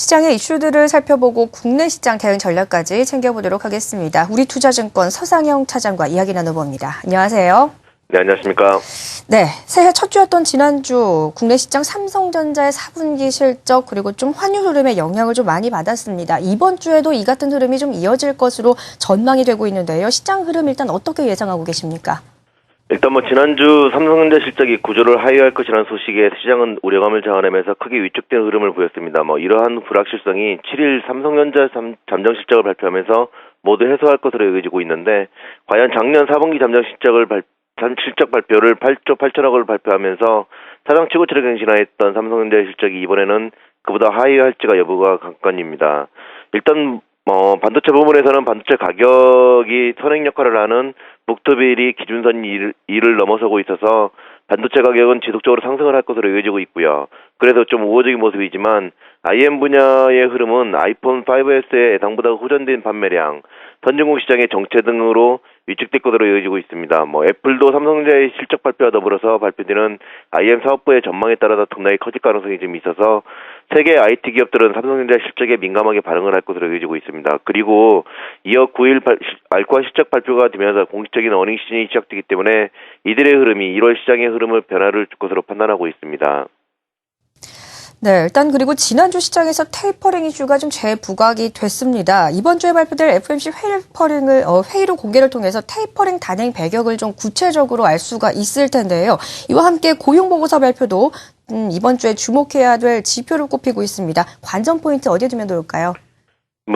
시장의 이슈들을 살펴보고 국내 시장 대응 전략까지 챙겨보도록 하겠습니다. 우리투자증권 서상영 차장과 이야기 나눠봅니다. 안녕하세요. 네, 안녕하십니까. 네, 새해 첫 주였던 지난주 국내 시장 삼성전자의 4분기 실적 그리고 좀 환율 흐름의 영향을 좀 많이 받았습니다. 이번 주에도 이 같은 흐름이 좀 이어질 것으로 전망이 되고 있는데요. 시장 흐름 일단 어떻게 예상하고 계십니까? 일단 지난주 삼성전자 실적이 구조를 하회할 것이라는 소식에 시장은 우려감을 자아내면서 크게 위축된 흐름을 보였습니다. 이러한 불확실성이 7일 삼성전자 잠정 실적을 발표하면서 모두 해소할 것으로 여겨지고 있는데, 과연 작년 4분기 잠정 실적 발표를 8조 8천억을 발표하면서 사상 최고치를 갱신하였던 삼성전자의 실적이 이번에는 그보다 하회할지가 여부가 관건입니다. 일단 반도체 부분에서는 반도체 가격이 선행 역할을 하는 북토빌이 기준선 2를 넘어서고 있어서 반도체 가격은 지속적으로 상승을 할 것으로 여겨지고 있고요. 그래서 좀 우호적인 모습이지만 IM 분야의 흐름은 아이폰 5S의 예상보다 호전된 판매량, 선진국 시장의 정체 등으로 위축될 것으로 여겨지고 있습니다. 애플도 삼성전자의 실적 발표와 더불어서 발표되는 IM 사업부의 전망에 따라서 등락이 커질 가능성이 좀 있어서 세계 IT 기업들은 삼성전자 실적에 민감하게 반응을 할 것으로 여겨지고 있습니다. 그리고 이어 9일 알코아 실적 발표가 되면서 공식적인 어닝 시즌이 시작되기 때문에 이들의 흐름이 1월 시장의 흐름을 변화를 줄 것으로 판단하고 있습니다. 네, 일단 그리고 지난주 시장에서 테이퍼링 이슈가 좀 재부각이 됐습니다. 이번 주에 발표될 FOMC 회의로 공개를 통해서 테이퍼링 단행 배경을 좀 구체적으로 알 수가 있을 텐데요. 이와 함께 고용보고서 발표도 이번 주에 주목해야 될 지표를 꼽히고 있습니다. 관전 포인트 어디에 두면 좋을까요?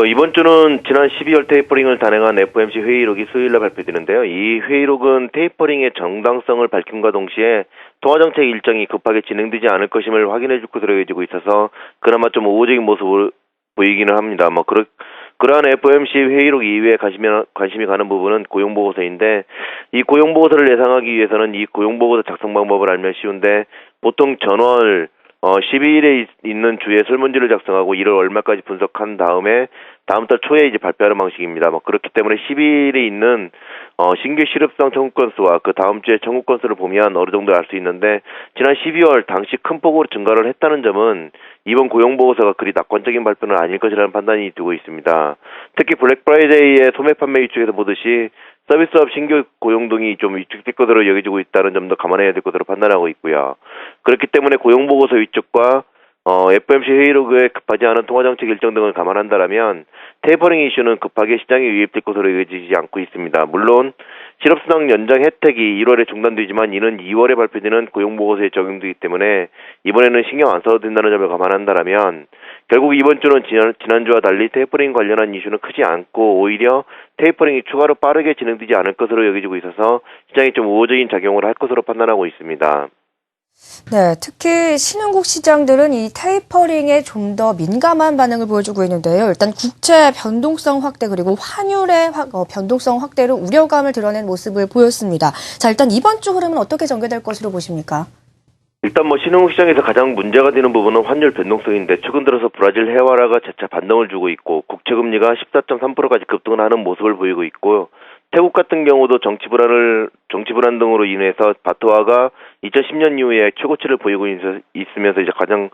이번 주는 지난 12월 테이퍼링을 단행한 FOMC 회의록이 수요일날 발표되는데요. 이 회의록은 테이퍼링의 정당성을 밝힘과 동시에 통화정책 일정이 급하게 진행되지 않을 것임을 확인해 줄 것으로 여겨지고 있어서 그나마 좀 우호적인 모습을 보이기는 합니다. 그러한 FOMC 회의록 이외에 관심이 가는 부분은 고용보고서인데, 이 고용보고서를 예상하기 위해서는 이 고용보고서 작성 방법을 알면 쉬운데, 보통 전월 12일에 있는 주에 설문지를 작성하고 이를 얼마까지 분석한 다음에 다음 달 초에 이제 발표하는 방식입니다. 그렇기 때문에 12일에 있는 신규 실업상 청구 건수와 그 다음 주에 청구 건수를 보면 어느 정도 알 수 있는데, 지난 12월 당시 큰 폭으로 증가를 했다는 점은 이번 고용보고서가 그리 낙관적인 발표는 아닐 것이라는 판단이 들고 있습니다. 특히 블랙 프라이데이의 소매 판매 위축에서 보듯이 서비스업 신규 고용 등이 좀 위축될 것으로 여겨지고 있다는 점도 감안해야 될 것으로 판단하고 있고요. 그렇기 때문에 고용보고서 위축과 FOMC 회의록에 급하지 않은 통화정책 일정 등을 감안한다면 테이퍼링 이슈는 급하게 시장에 유입될 것으로 여겨지지 않고 있습니다. 물론 실업수당 연장 혜택이 1월에 중단되지만 이는 2월에 발표되는 고용보고서에 적용되기 때문에 이번에는 신경 안 써도 된다는 점을 감안한다면 결국 이번 주는 지난주와 달리 테이퍼링 관련한 이슈는 크지 않고 오히려 테이퍼링이 추가로 빠르게 진행되지 않을 것으로 여겨지고 있어서 시장이 좀 우호적인 작용을 할 것으로 판단하고 있습니다. 네, 특히 신흥국 시장들은 이 테이퍼링에 좀 더 민감한 반응을 보여주고 있는데요. 일단 국채 변동성 확대 그리고 환율의 변동성 확대로 우려감을 드러낸 모습을 보였습니다. 자, 일단 이번 주 흐름은 어떻게 전개될 것으로 보십니까? 일단 신흥국 시장에서 가장 문제가 되는 부분은 환율 변동성인데, 최근 들어서 브라질 해와라가 재차 반등을 주고 있고 국채 금리가 14.3%까지 급등을 하는 모습을 보이고 있고요. 태국 같은 경우도 정치 불안 등으로 인해서 바트화가 2010년 이후에 최고치를 보이고 있으면서 이제 가장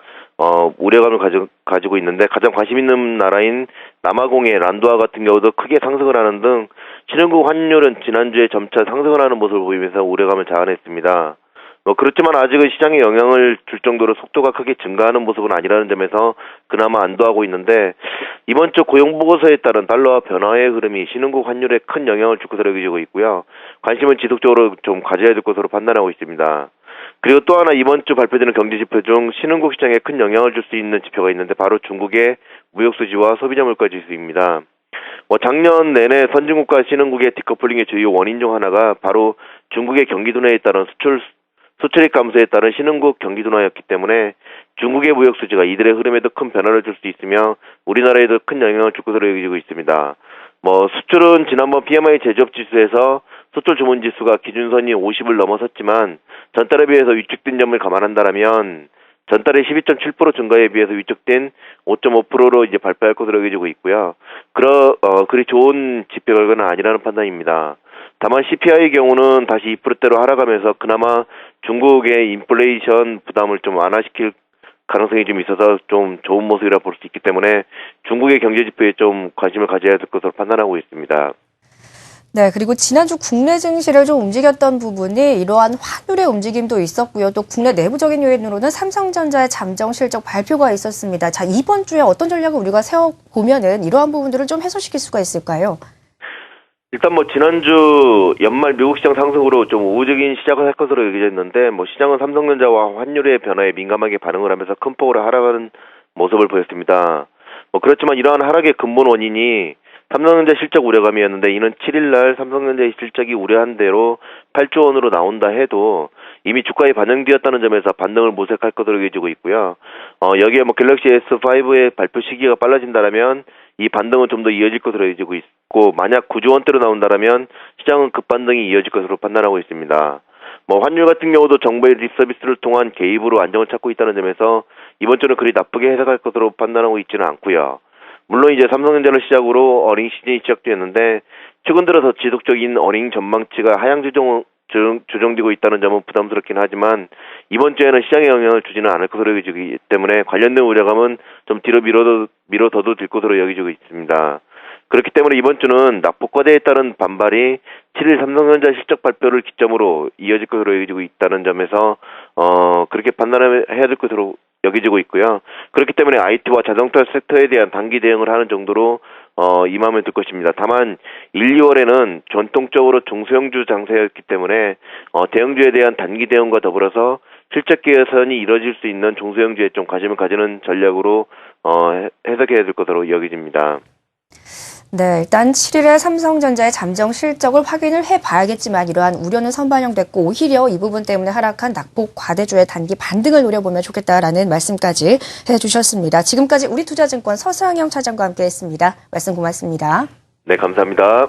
우려감을 가지고 있는데, 가장 관심 있는 나라인 남아공의 란두화 같은 경우도 크게 상승을 하는 등 신흥국 환율은 지난주에 점차 상승을 하는 모습을 보이면서 우려감을 자아냈습니다. 그렇지만 아직은 시장에 영향을 줄 정도로 속도가 크게 증가하는 모습은 아니라는 점에서 그나마 안도하고 있는데, 이번 주 고용보고서에 따른 달러화 변화의 흐름이 신흥국 환율에 큰 영향을 줄 것으로 여겨지고 있고요. 관심은 지속적으로 좀 가져야 될 것으로 판단하고 있습니다. 그리고 또 하나 이번 주 발표되는 경제지표 중 신흥국 시장에 큰 영향을 줄 수 있는 지표가 있는데, 바로 중국의 무역수지와 소비자 물가지수입니다. 작년 내내 선진국과 신흥국의 디커플링의 주요 원인 중 하나가 바로 중국의 경기 둔화에 따른 수출입 감소에 따른 신흥국 경기 둔화였기 때문에 중국의 무역 수지가 이들의 흐름에도 큰 변화를 줄 수 있으며 우리나라에도 큰 영향을 줄 것으로 여겨지고 있습니다. 수출은 지난번 PMI 제조업 지수에서 수출 주문 지수가 기준선이 50을 넘어섰지만 전달에 비해서 위축된 점을 감안한다면 전달의 12.7% 증가에 비해서 위축된 5.5%로 이제 발표할 것으로 여겨지고 있고요. 그리 좋은 지표 결과는 아니라는 판단입니다. 다만 CPI의 경우는 다시 2%대로 하락하면서 그나마 중국의 인플레이션 부담을 좀 완화시킬 가능성이 좀 있어서 좀 좋은 모습이라 볼 수 있기 때문에 중국의 경제 지표에 좀 관심을 가져야 될 것으로 판단하고 있습니다. 네, 그리고 지난주 국내 증시를 좀 움직였던 부분이 이러한 환율의 움직임도 있었고요. 또 국내 내부적인 요인으로는 삼성전자의 잠정 실적 발표가 있었습니다. 자, 이번 주에 어떤 전략을 우리가 세워보면은 이러한 부분들을 좀 해소시킬 수가 있을까요? 일단 지난주 연말 미국 시장 상승으로 좀 우호적인 시작을 할 것으로 여겨졌는데 시장은 삼성전자와 환율의 변화에 민감하게 반응을 하면서 큰 폭으로 하락하는 모습을 보였습니다. 그렇지만 이러한 하락의 근본 원인이 삼성전자 실적 우려감이었는데 이는 7일날 삼성전자의 실적이 우려한 대로 8조 원으로 나온다 해도 이미 주가에 반영되었다는 점에서 반등을 모색할 것으로 여겨지고 있고요. 여기에 갤럭시 S5의 발표 시기가 빨라진다면 이 반등은 좀 더 이어질 것으로 여겨지고 있고 만약 9조 원대로 나온다면 시장은 급반등이 이어질 것으로 판단하고 있습니다. 환율 같은 경우도 정부의 립 서비스를 통한 개입으로 안정을 찾고 있다는 점에서 이번 주는 그리 나쁘게 해석할 것으로 판단하고 있지는 않고요. 물론 이제 삼성전자를 시작으로 어닝 시즌이 시작되었는데 최근 들어서 지속적인 어닝 전망치가 하향 조정되고 있다는 점은 부담스럽긴 하지만 이번 주에는 시장에 영향을 주지는 않을 것으로 여겨지기 때문에 관련된 우려감은 좀 뒤로 미뤄둬도 될 것으로 여겨지고 있습니다. 그렇기 때문에 이번 주는 낙폭과대에 따른 반발이 7일 삼성전자 실적 발표를 기점으로 이어질 것으로 여겨지고 있다는 점에서 그렇게 판단을 해야 될 것으로 여겨지고 있고요. 그렇기 때문에 IT와 자동차 섹터에 대한 단기 대응을 하는 정도로 임하면 될 것입니다. 다만 1, 2월에는 전통적으로 중소형주 장세였기 때문에 대형주에 대한 단기 대응과 더불어서 실적 개선이 이뤄질 수 있는 중소형주에 좀 관심을 가지는 전략으로 해석해야 될 것으로 여겨집니다. 네, 일단 7일에 삼성전자의 잠정 실적을 확인을 해봐야겠지만 이러한 우려는 선반영됐고 오히려 이 부분 때문에 하락한 낙폭 과대주의 단기 반등을 노려보면 좋겠다라는 말씀까지 해주셨습니다. 지금까지 우리투자증권 서상영 차장과 함께했습니다. 말씀 고맙습니다. 네, 감사합니다.